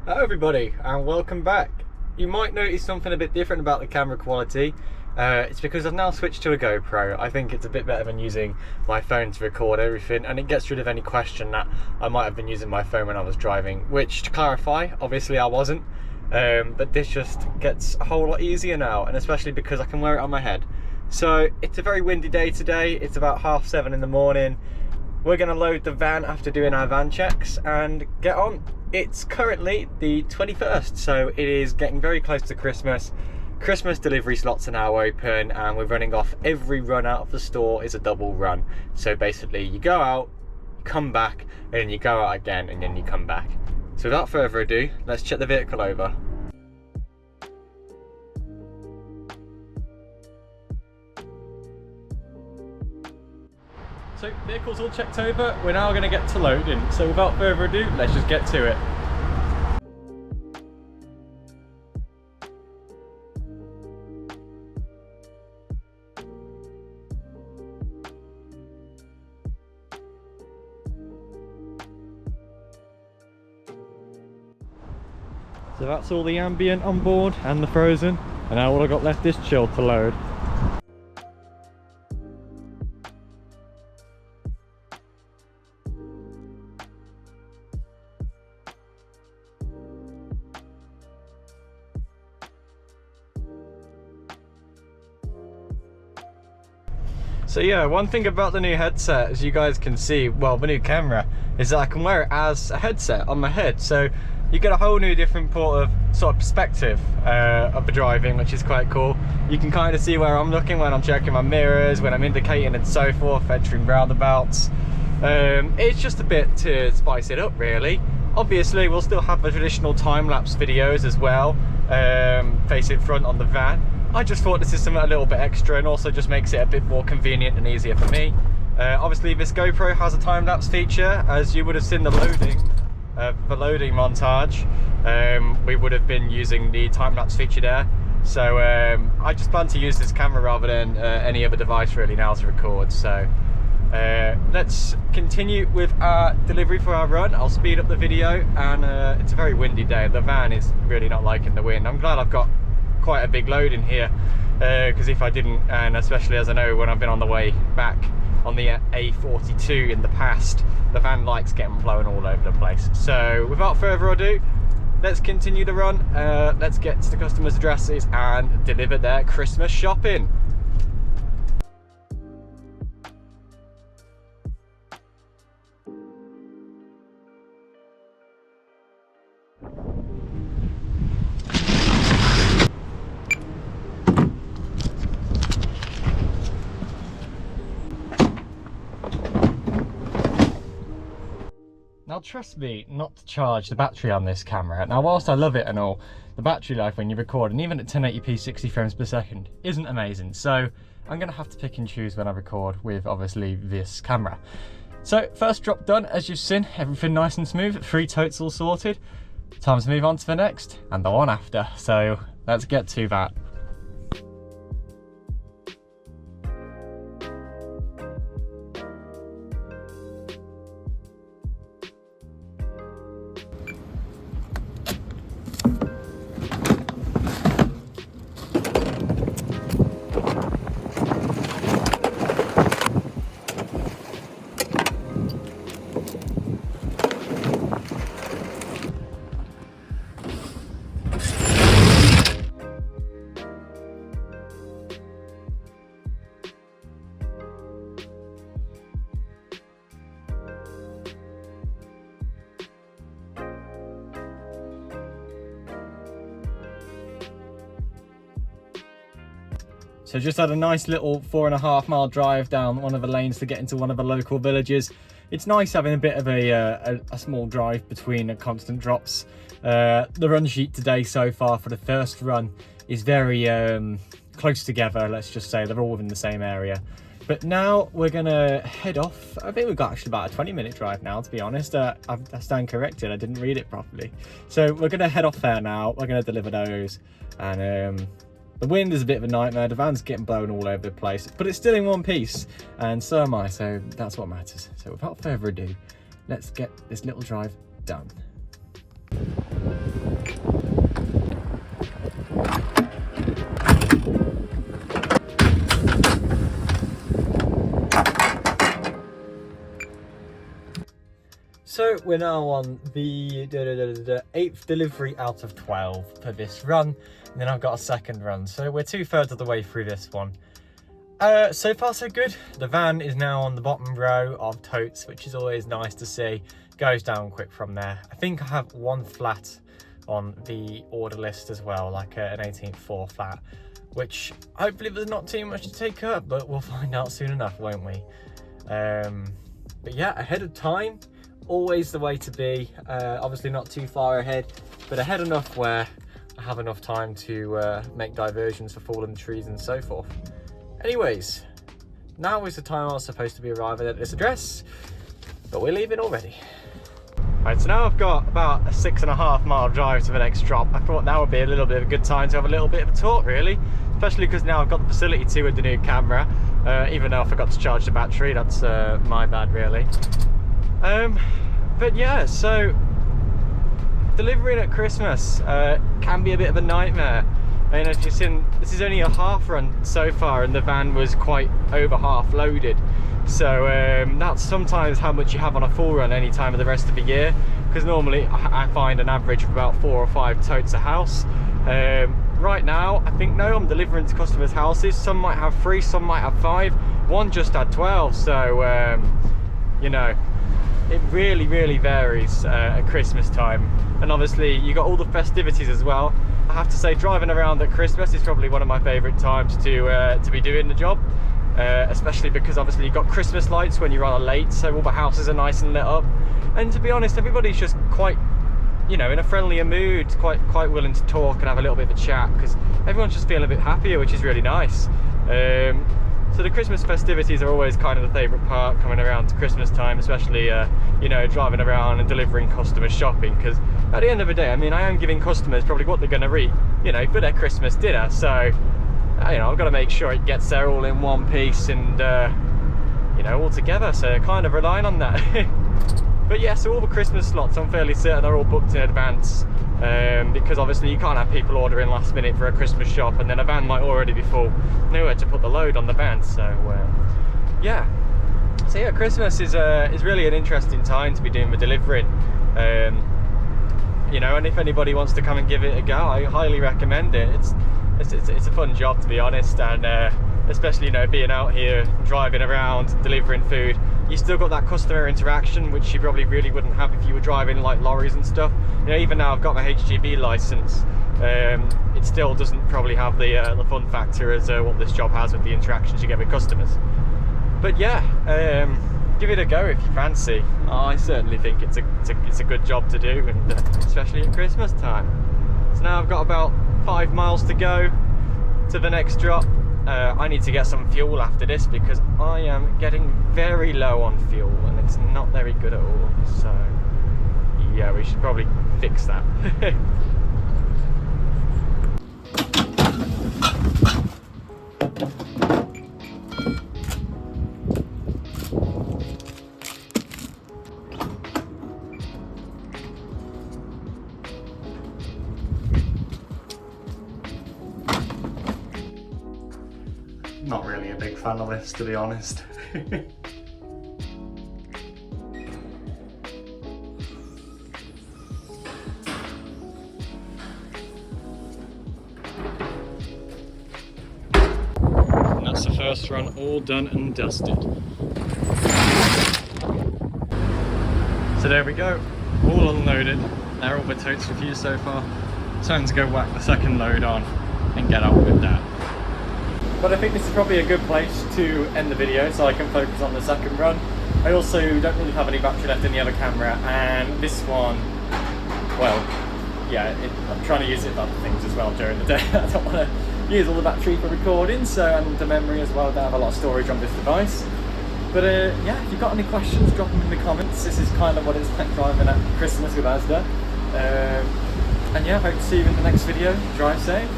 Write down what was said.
Hello everybody and welcome back. You might notice something a bit different about the camera quality. It's because I've now switched to a GoPro. I think it's a bit better than using my phone to record everything, and it gets rid of any question that I might have been using my phone when I was driving, which, to clarify, obviously I wasn't. But this just gets a whole lot easier now, and especially because I can wear it on my head. So it's a very windy day today. It's about 7:30 in the morning. We're going to load the van after doing our van checks and get on. It's currently the 21st, so it is getting very close to Christmas. Christmas delivery slots are now open and we're running off. Every run out of the store is a double run. So basically you go out, you come back, and then you go out again, and then you come back. So without further ado, let's check the vehicle over. So vehicle's all checked over, we're now going to get to loading. So without further ado, let's just get to it. So that's all the ambient on board and the frozen, and now all I've got left is chilled to load. So yeah, one thing about the new headset, as you guys can see, well, the new camera, is that I can wear it as a headset on my head. So you get a whole new different sort of perspective of the driving, which is quite cool. You can kind of see where I'm looking when I'm checking my mirrors, when I'm indicating and so forth, entering roundabouts. It's just a bit to spice it up, really. Obviously, we'll still have the traditional time-lapse videos as well, facing front on the van. I just thought this is something a little bit extra, and also just makes it a bit more convenient and easier for me. Obviously this GoPro has a time-lapse feature, as you would have seen the loading montage. We would have been using the time-lapse feature there. So I just plan to use this camera rather than any other device really now to record. So let's continue with our delivery for our run. I'll speed up the video, and it's a very windy day. The van is really not liking the wind. I'm glad I've got quite a big load in here, because if I didn't, and especially as I know when I've been on the way back on the A42 in the past, the van likes getting blown all over the place. So without further ado, let's continue the run. Let's get to the customers' addresses and deliver their Christmas shopping. Now trust me not to charge the battery on this camera. Now whilst I love it and all, the battery life when you record, and even at 1080p 60 frames per second, isn't amazing. So I'm going to have to pick and choose when I record with obviously this camera. So first drop done, as you've seen, everything nice and smooth, 3 totes all sorted. Time to move on to the next and the one after. So let's get to that. So just had a nice little 4.5 mile drive down one of the lanes to get into one of the local villages. It's nice having a bit of a small drive between constant drops. The run sheet today so far for the first run is very close together, let's just say. They're all within the same area. But now we're gonna head off. I think we've got actually about a 20-minute drive now, to be honest. I stand corrected, I didn't read it properly. So we're gonna head off there now. We're gonna deliver those, and the wind is a bit of a nightmare. The van's getting blown all over the place, but it's still in one piece, and so am I, so that's what matters. So without further ado, let's get this little drive done. So we're now on the 8th delivery out of 12 for this run, and then I've got a second run, so we're 2/3 of the way through this one. So far so good. The van is now on the bottom row of totes, which is always nice to see. Goes down quick from there. I think I have one flat on the order list as well, like an 18/4 flat, which hopefully there's not too much to take up, but we'll find out soon enough, won't we? But yeah, ahead of time, always the way to be. Obviously not too far ahead, but ahead enough where I have enough time to make diversions for fallen trees and so forth. Anyways, now is the time I was supposed to be arriving at this address, but we're leaving already. Right, so now I've got about a 6.5 mile drive to the next drop. I thought now would be a little bit of a good time to have a little bit of a talk, really, especially because now I've got the facility too with the new camera, even though I forgot to charge the battery. That's my bad, really. But yeah, so delivering at Christmas can be a bit of a nightmare. And as you've seen, this is only a half run so far, and the van was quite over half loaded. So that's sometimes how much you have on a full run any time of the rest of the year, because normally I find an average of about 4 or 5 totes a house. Right now, I think no, I'm delivering to customers' houses. Some might have 3, some might have 5. One just had 12, so you know, it really varies at Christmas time. And obviously you got all the festivities as well. I have to say, driving around at Christmas is probably one of my favourite times to be doing the job, especially because obviously you've got Christmas lights when you're on a late, so all the houses are nice and lit up. And to be honest, everybody's just quite, you know, in a friendlier mood, quite willing to talk and have a little bit of a chat, because everyone's just feeling a bit happier, which is really nice. So the Christmas festivities are always kind of the favourite part coming around to Christmas time, especially you know, driving around and delivering customers shopping, because at the end of the day, I mean, I am giving customers probably what they're going to eat, you know, for their Christmas dinner. So you know, I've got to make sure it gets there all in one piece and you know, all together, so kind of relying on that. But yeah, so all the Christmas slots, I'm fairly certain they're all booked in advance, because obviously you can't have people ordering last minute for a Christmas shop, and then a van might already be full, nowhere to put the load on the van. So yeah, so yeah, Christmas is really an interesting time to be doing the delivering. You know, and if anybody wants to come and give it a go, I highly recommend it. It's a fun job, to be honest, and especially, you know, being out here driving around delivering food, you still got that customer interaction, which you probably really wouldn't have if you were driving like lorries and stuff. You know, even now I've got my HGV license, it still doesn't probably have the fun factor as what this job has with the interactions you get with customers. But yeah, give it a go if you fancy. I certainly think it's a good job to do, and especially at Christmas time. So now I've got about 5 miles to go to the next drop. I need to get some fuel after this, because I am getting very low on fuel and it's not very good at all. So yeah, we should probably fix that. Not really a big fan of this, to be honest. And that's the first run all done and dusted. So there we go, all unloaded. They're all the totes with you so far. Time to go whack the second load on and get on with that. But I think this is probably a good place to end the video, so I can focus on the second run. I also don't really have any battery left in the other camera, and this one, well, yeah, I'm trying to use it for other things as well during the day. I don't want to use all the battery for recording, so, and the memory as well. I don't have a lot of storage on this device. But yeah, if you've got any questions, drop them in the comments. This is kind of what it's like driving at Christmas with ASDA. And yeah, hope to see you in the next video. Drive safe.